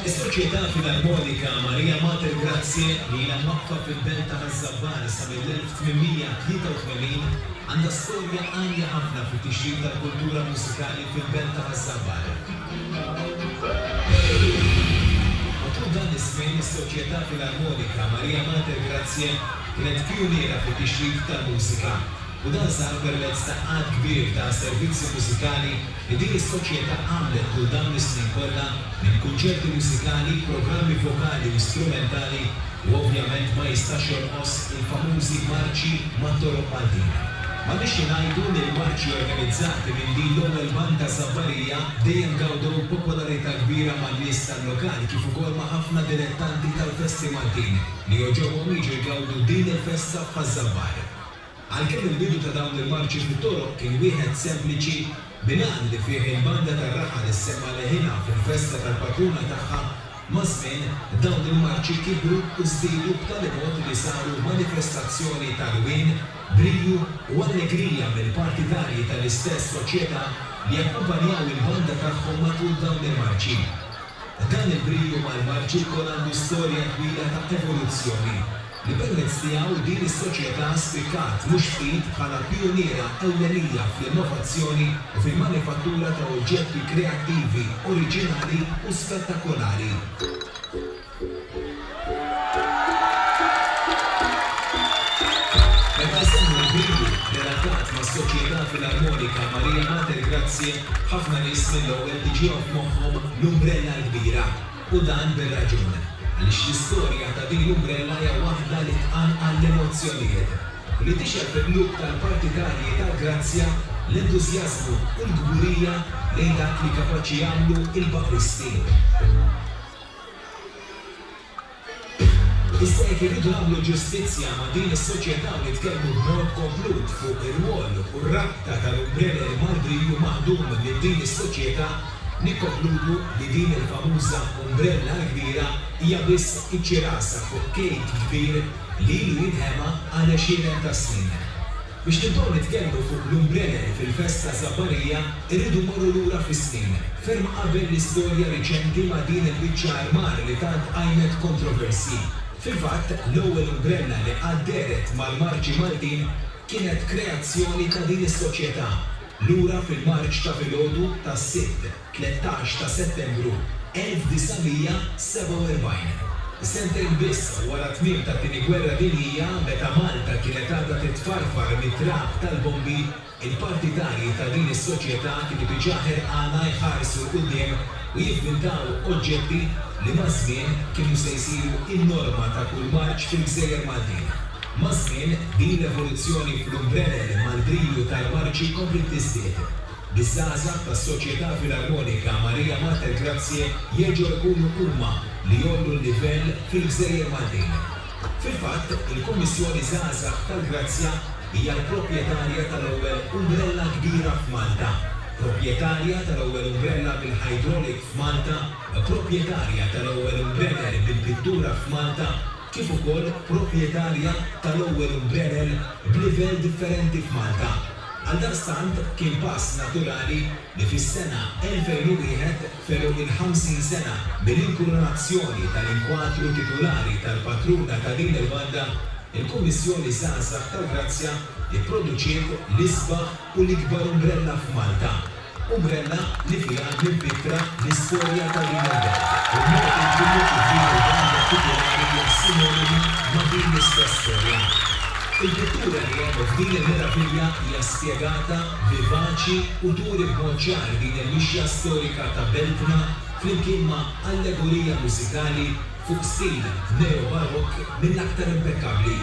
Is-Soċjetà Filarmonika Marija Mater Grazie li hija mwaqfa fil-Belt ta' Ħaż-Żabbar sa mill-1883 għandha storja għalja ħafna fit-tixrid tal-kultura mużikali fil-Belt ta' Ħaż-Żabbar. Matul dan is-żmien is-Soċjetà Filarmonika Marija Mater Grazie kienet pjuniera fit-tixrid tal-mużika. U dan sar permezz ta' għad kbir ta' servizzi mużikali li din is-soċjetà għamlet kull dawn is-snin kollha minn kunċerti mużikali, programmi vokali u strumentali u ovvjament ma jistax jonqos il-famużi marċi mat-toroq Maltina. Ma nix ngħidu li l-marċi organizzati minn din l-ewwel banda żabbarija dejjem gawdew popolarità kbira man-nies tal-lokali kif ukoll ma' ħafna dilettanti tal-festi Maltin li joġobhom jiġu jgawdu din il-festa f'Ħaż-Żabbar. Għalkemm il-bidu ta' dawn il-marċi fit-toroq kien wieħed sempliċi binaqn li fih il-banda tar-raħal issemma leħinha fil-festa tal-patruna tagħha ma' żmien dawn il-marċi kibru u żdiedu b'tali mod li saru manifestazzjoni tal-wien, brilju u allegrija mill-partitarji tal-istess soċjetà li akkumpanjaw il-banda tagħhom matul dawn il-marċi. Dan il-brilju mal-marċi jkun għandu storja twila ta' evoluzzjoni li permezz tiegħu din is-soċjetà spikkat mhux ftit bħala pjuniera ewlenija fl-innovazzjoni u fil-manifattura ta' oġġetti kreattivi, oriġinali u spettakolari. Meta semmu l-brilju relatat mas-Soċjetà Filarmonika Marija Mater Grazie, ħafna nies mill-ewwel tiġihom f'moħħhom l-umbrella l-kbira u dan bir-raġun. Għaliex l-istorja ta' din l-umbrella hija waħda li tqanqal l-emozzjonijiet u li tixel fil-qlub tal-partitarji tal-Grazzja l-entużjażmu u l-gburija lejn dak li kapaċi jagħmlu il-Bapristi. Issa jekk iridu nagħmlu ġustizzja ma' din is-soċjetà u nitkellmu b'mod komplut fuq ir-rwol u r-rabta tal-umbrella mal-brilju maħdum minn din is-soċjetà, nikkonkludu li din il-famuża umbrella kbira hija biss iċ-ċirasa fuq kejk kbir li ilu jinħema għal 20 ta' snin. Biex nibdew nitkellmu fuq l-umbrella fil-festa żabbarija, irridu mmorru lura fis-snin, ferm qabel l-istorja riċenti ma' din il-biċċa armar li tant qajmet kontroversji. Fil-fatt, l-ewwel umbrella li qadderet mal-marċi Maltin kienet kreazzjoni ta' din is-soċjetà. Lura fil-marċ ta' filgħodu tas-Sitt, 13 ta' Settembru 1947. Sentejn biss wara tmiem tat-tieni gwerra dinjija meta Malta kienet għadha titfarfar mit-trab tal-bombi, il-partitarji ta' din is-soċjetà kienu diġà ħerqana jħarsu l-quddiem u jivvintaw oġġetti li ma' żmien kienu se jsiru in-norma ta' kull marċ fil-Gżejjer Maltin. Ma' żmien din l-evoluzzjoni fl-umbrella mal-brilju tal-marċi komplet tiżdied. Biż-żgħażagħ tas-Soċjetà Filarmonika Marija Mater Grazie jerġgħu jkunu huma li jollu l-livell fil-Gżejjer Maltin. Fil-fatt, il-Kummissjoni Żgħażagħ tal-Grazzja hija l-proprjetarja tal-ewwel umbrella kbira f'Malta, proprjetarja tal-ewwel umbrella bil-hydraulic f'Malta, proprjetarja tal-ewwel umbrella bil-pittura f'Malta, kif ukoll proprjetarja tal-ewwel umbrella b'livell differenti f'Malta. Għaldaqstant kien pass naturali li fis-sena 2001 feru il-50 sena mill-inkoronazzjoni tal-inkwatru titolari tal-patruna ta' din il-banda, il-Kummissjoni Żgħażagħ tal-Grazzja ipproduċiet l-isbaħ u l-ikbar umbrella f'Malta. Umbrella li fiha mill-bikra l-istorja ta' din il-banda. U-mod il-kullu din il-banda titolari sinonimi ma' din l-istess storja. Il-pittura li hemm f'din il-meraviglia hija spjegata, vivaċi u turi b'mod ċar din il-mixja storika ta' Beltna flimkien ma' allegorija mużikali fuq stil neo-barokk mill-aktar impeccabbli.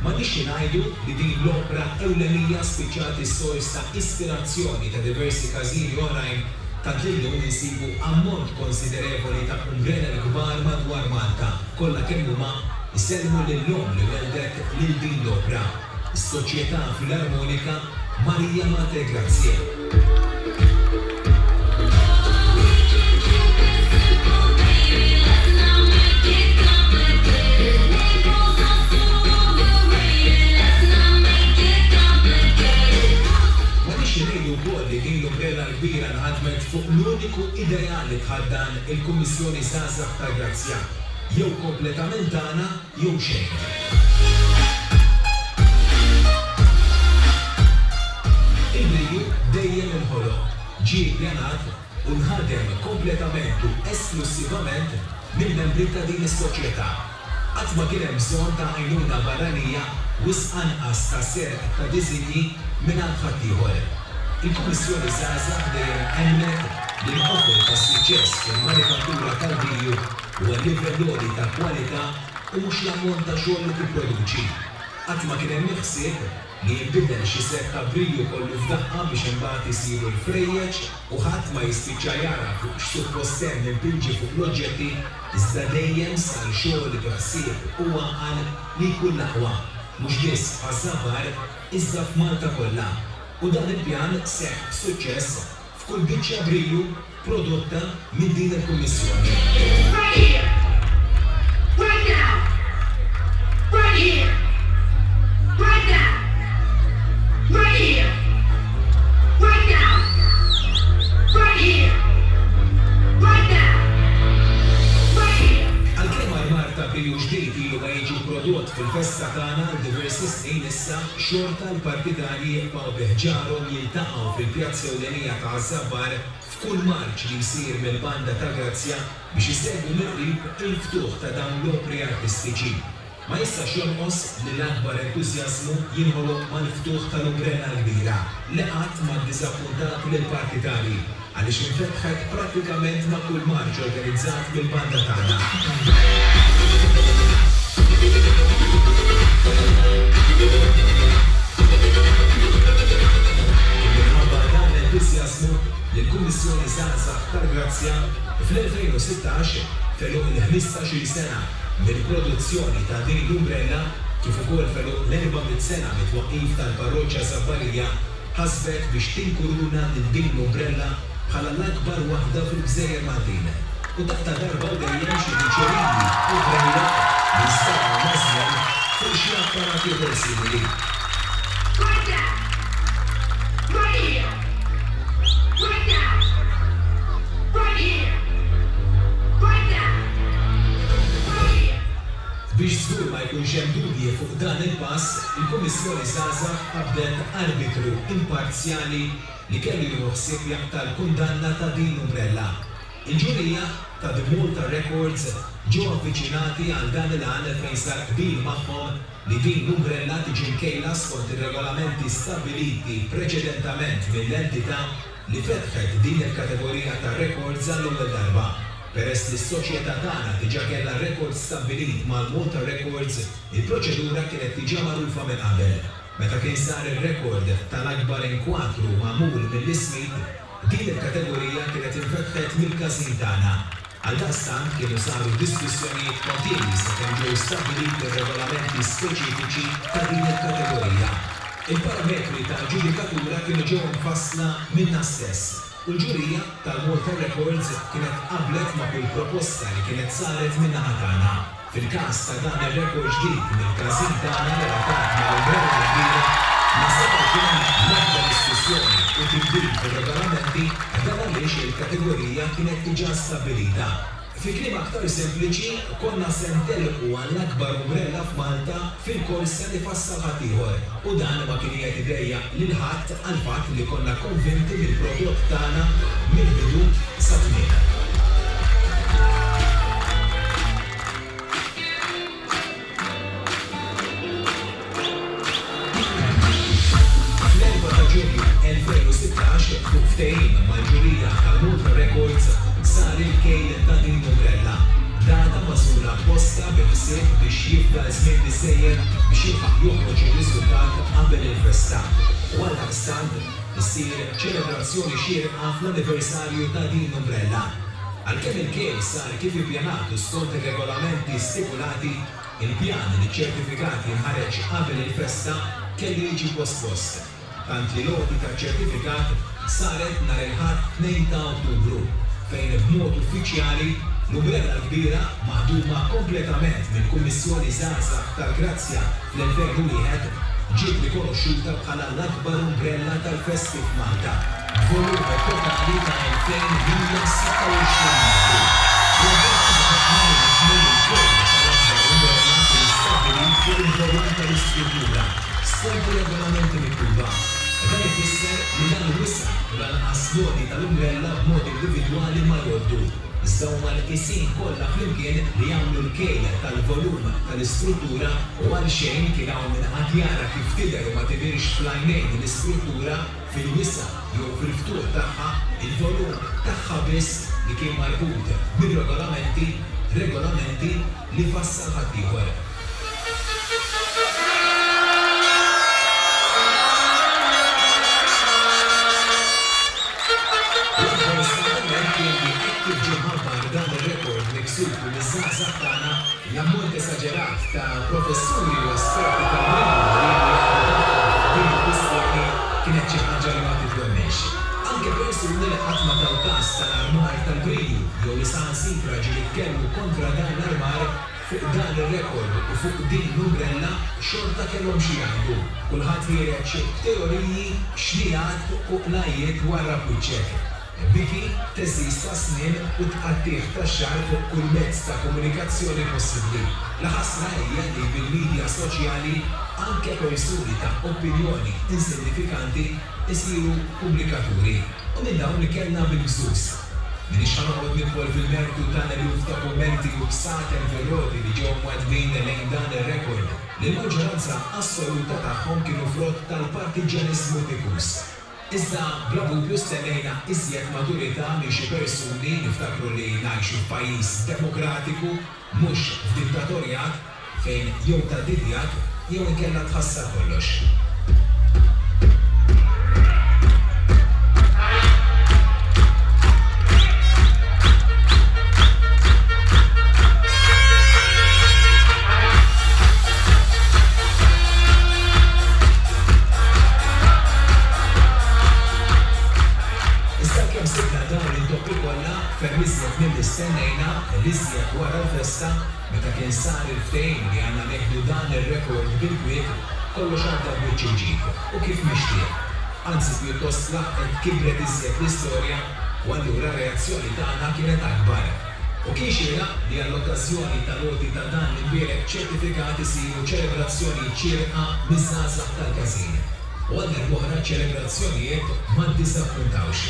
Ma nix ngħidu li din l-opra ewlenija spiċċat is-sors ta' ispirazzjoni ta' diversi każini oħrajn ta' tlilu insibu ammont konsiderevoli ta' umbrella kbar madwar Malta, kollha kemm huma jisellmu lill-lum li weldet lil din l-opra, is-Soċjetà Filarmonika Marija Mater Grazie. il-Kummissjoni Żgħażagħ tal-Grazzja. Jew kompletament tagħna jew xejn. Il-Brilju dejjem inħoloq, ġie ppjanat u nħadem kompletament u esklusivament mill-membri ta' din is-soċjetà. Qatt ma kien hemm bżonn ta' għajnuna barranija wisq anqas ta' serq ta' diżinji mingħand ħaddieħor. Il-Kummissjoni Żgħażagħ dejjem għemlet li l-qofol ta' suċċess fil-manifattura tal-Brilju huwa livell ta' kwalità u mhux l-ammont ta' xogħol li tipproduċi. Qatt ma kien hemm ħsieb li jinbidel xi set ta' Brilju kollu f'daqqa biex imbagħad isiru l-frejjeġ u ħadd ma jispiċċa jara fuq x'suppost hemm impinġi fuq l-oġġetti iżda dejjem sar xogħol li b'ħsieb huwa qal li jkun l-aqwa mhux biss għaż-żabar iżda f'Malta kollha. U dan il-pjan seħħ b'suċċess f'kull biċċa Brilju prodotta minn din il-Kummissjoni. Right here! Right now! Right here! Right now! Right here! Right now! Right here! Right now! Right here! Għalkemm għal-mar ta' Brilju ġdid ilu ma jiġi prodott fil-festa tagħna għal diversi snin issa, xorta l-partitarji jibqgħu biħġarhom jiltaqgħu fil-pjazza ewlenija ta' Żabbar f'kull marċ li jsir mill-Banda ta' Grazzja biex isegwu mill-qrib il-ftuħ ta' dawn l-opri artistiċi. Ma jistax jonqos li l-akbar entużjażmu jinħoloq mal-ftuħ tal-Umbrella l-kbira li qatt ma ddiżappuntat lill-partitarji għaliex infetħet prattikament ma' kull marċ organizzat mill-banda tagħna. Minħabba dan l-entużjażmu li l-Kummissjoni Żgħażagħ tal-Grazzja fl-2016 feluq il-15-il sena mill-produzzjoni ta' din l-Umbrella kif ukoll feluq l-400 sena mit-twaqqif tal-parroċċja Żabbarija ħasbet biex tinkuruna lil din l-Umbrella bħala l-akbar waħda fil-Gżejjer Maltin. U ta' darba u dejjem xi diċeriji Umbrella li jistgħu nażlen fuq xi apparati ieħor simili. Right now! Right here! Right now! Right here! Right now! Right here! Biex żgur ma jkunx hemm dubji fuq dan il-pass, il-Kummissjoni Żgħażagħ qabdet arbitru imparzjali li kellu jieħu ħsieb jaqta' l-kundanna ta' din l-Umbrella. Il-ġurija ta' The Malta Records ġew avviċinati għal dan il-għan fejn sar qbil magħhom li din l-Umbrella tiġi mkejla skont ir-regolamenti stabbiliti preċedentament mill-entità li fetħet din il-kategorija ta' records għall-ewwel darba. Peress li s-soċjetà tagħna diġà kellha rekord stabbilit mal-Malta Records, il-proċedura kienet diġà magħrufa minn qabel. Meta kien sar ir-rekord tal-akbar inkwatru magħmul mill-ismiet, din il-kategorija kienet infetħet mill-każin tagħna. Għaldaqstant kienu saru diskussjonijiet kontinwi sakemm ġew stabbiliti ir-regolamenti speċifiċi ta' din il-kategorija. Il-parametri ta' ġudikatura kienu ġew infassla minna stess. U l-ġurija tal-Malta Records kienet qablet ma' kull proposta li kienet saret min-naħa tagħna. Fil-każ ta' dan ir-rekord ġdid mill-każin tagħna relatat mal-Umbrella l-kbira ma seta' jkun l-akbar diskussjoni u tibdil fir-regolamenti dan għaliex il-kategorija kienet diġà stabbilita. Fi kliem aktar sempliċi, konna se ntelqu għall-akbar Umbrella f'Malta fil-korsa li fassal ħadd ieħor. U dan ma kien qiegħed idejja lil ħadd għal fatt li konna konvinti bil-prodott tagħna mill-bidu sa tmiem. Fl-4 ta' Ġunju 2016 fuq ftehim mal-ġurija tal-Malta Records sar il-kejl ta' din l-Umbrella. Data magħżula apposta bil-ħsieb biex jibda żmien isejjer biex jilħaq joħroġ ir-riżultat qabel il-festa. U għaldaqstant issir ċelebrazzjoni xierqa fl-anniversarju ta' din l-Umbrella. Għalkemm il-kejl sar kif ippjanat u skont ir-regolamenti stipulati, il-pjan li ċ-ċertifikati nħareġ qabel il-festa kellu jiġi pospost. Tant li l-għodi ta' ċertifikat saret nhar il-Ħadd 2 ta' Ottubru, fejn b'mod uffiċjali l-Umbrella l-kbira maħduma kompletament mill-Kummissjoni Żgħażagħ tal-Grazzja fl-2001 ġiet rikonoxxuta bħala l-akbar Umbrella tal-Festi f'Malta. volum totali ta' 2026 skont regolamenti mittuba. Dan ifisser li dan il-wissa u l-asnodi tal-umbrella b'mod individwali ma jgħoddu. Iżda huma l-qisin kollha flimkien li jagħmlu l-kejl tal-volum tal-istruttura u għal xejn kien hawn min qatt jara kif tidher u ma tidhirx fl-għajnejn l-istruttura fil-wissa jew fil-ftuħ tagħha, il-volum tagħha biss li kien marbut bir-regolamenti li fassal ħaddieħor. Dan il-rekord miksub u miż-żgħażagħ tagħna l-ammont esaġerat ta' professuri u esperti tal-din il-kwistjoni kienet xi ħaġa li ma titwemmex. Anke persuni li qatt ma taw każ tal-armar tal-Griju jew li saħansitra ġieli tkellmu kontra dan l-armar fuq dan ir-rekord u fuq din l-umbrella xorta kellhom xi jgħidu. Kulħadd jgħid xi teoriji, xlijat u qlajiet wara puċċek. Biki teżis ta' snien u tqattih ta' xahar fuq kull mezz ta' komunikazzjoni possibbli. L-ħasra hija li bil-medja soċjali anke persuni ta' opinjoni insinifikanti isiru pubblikaturi u minn dawn li kellna bil-bżus. Minix ħanoqgħod nidħol fil-mertu ta' eluf ta' kummenti u b'saten veloti li ġew mwadbin lejn dan ir-rekord li l-maġġoranza assoluta tagħhom kienu frott tal-partiġanizmu tikus. Iżda bla dubju stennejna iżjed maturità minn xi persuni niftakru li ngħixu f'pajjiż demokratiku mhux f'dittatorjat fejn jew tadidjak jew inkella tħassar kollox. Stennejna l-iżjed wara l-festa meta kien sar il-ftehim li għandna neħdu dan ir-rekord bil-kwiet kollox għadda bil-ċinġik u kif mixtieq. Anzi pjuttost laħqet kibret iżjed l-istorja u allura r-reazzjoni tagħna kienet akbar. U kien xieraq li għall-okkażjoni tal-għoti ta' dan il-bierek ċertifikat isiru ċelebrazzjoni ċirqa miż-żgħażagħ tal-każin. U għal darbohra ċelebrazzjonijiet ma ddisappuntawx.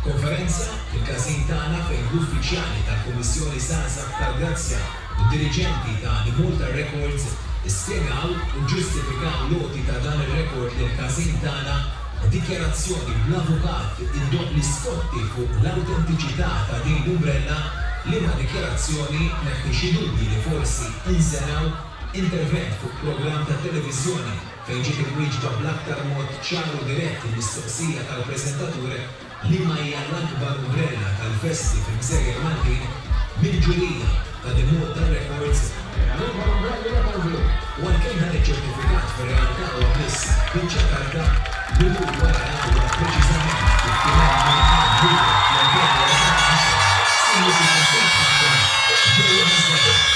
Konferenza fil-każin tagħna fejn l-uffiċjali tal-Kummissjoni Żgħażagħ tal-Grazzja u d-diriġenti ta' Nimulta Records ispjegaw u ġustifikaw l-għoti ta' dan ir-rekord lill-każin tagħna dikjarazzjoni bl-avukat iddoq l-iskotti fuq l-awtentiċità ta' din l-umbrella li ma' dikjarazzjoni neħti xi dubji li forsi inżeraw intervent fuq programm ta' televiżjoni fejn ġiet imwieġba bl-aktar mod ċar u dirett il-mistoqsija tal-preżentatur li ma hija l-akbar umbrella tal-festi fil-Gżejjer Maltin mill-ġurija ta' Nimulta Records. U għalkemm dan iċ-ċertifikat fir-realtà huwa biss biċċa karta li hu wara huwa preċiżament il-kienet minn l-2014 signifikattiv ħafna ġewwa Iżrael.